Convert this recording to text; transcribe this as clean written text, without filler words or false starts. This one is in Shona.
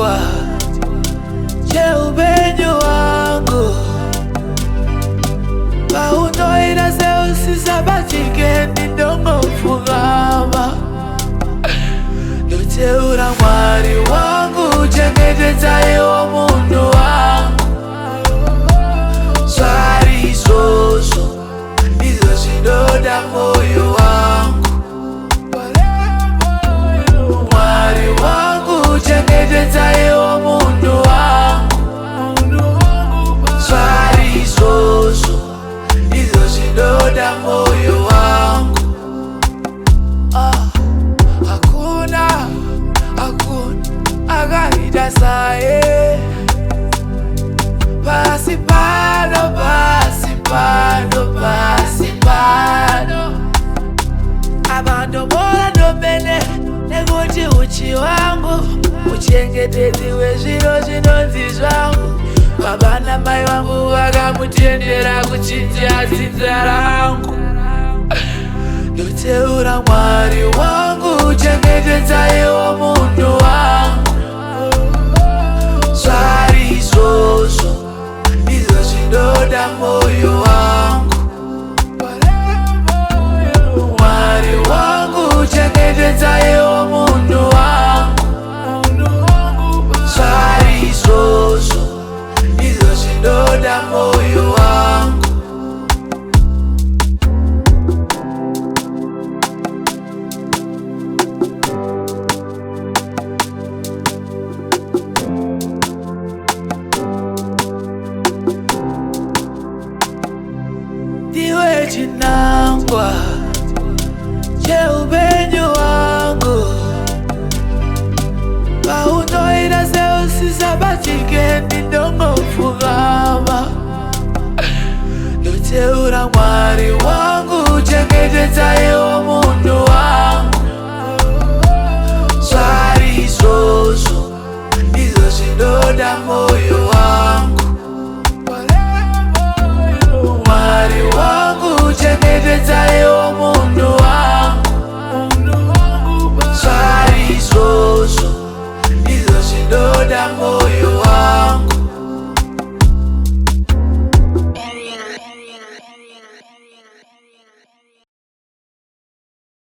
chinangwa cheupenyu wangu paunoira seusisabachike ndindongopfugama ndoteura Mwari wangu chengetedzaiwo munhu wangu zvari izvozvo ndizvo zvinoda moyo wangu Mwari wangu chengetedzaiwo munhu wangu zvari izvozvo ndizvo zvinoda moyo wangu hakuna akaita saye pasi pano abandomora ndomene nekuti uchi wangu uchengetedzi wezviro zvinonzi zvangu baba namai vangu vakamutendera kuchinja dzinza rangu ndoteura Mwari wangu chengetedzaiwo munhu wangu zvari izvozvo ndizvo zvinoda moyo wangu Mwari wangu chengetedzaiwo munhu wangu zvari izvozvo ndizvo zvinoda moyo wangu ndiwe chinangwa cheupenyu wangu paunoira seusisabachike ndindongopfugama ndoteura Mwari wangu chengetedzaiwo munhu wangu zvari izvozvo ndizvo zvinoda moyo wangu Mwari wangu chengetedzaiwo munhu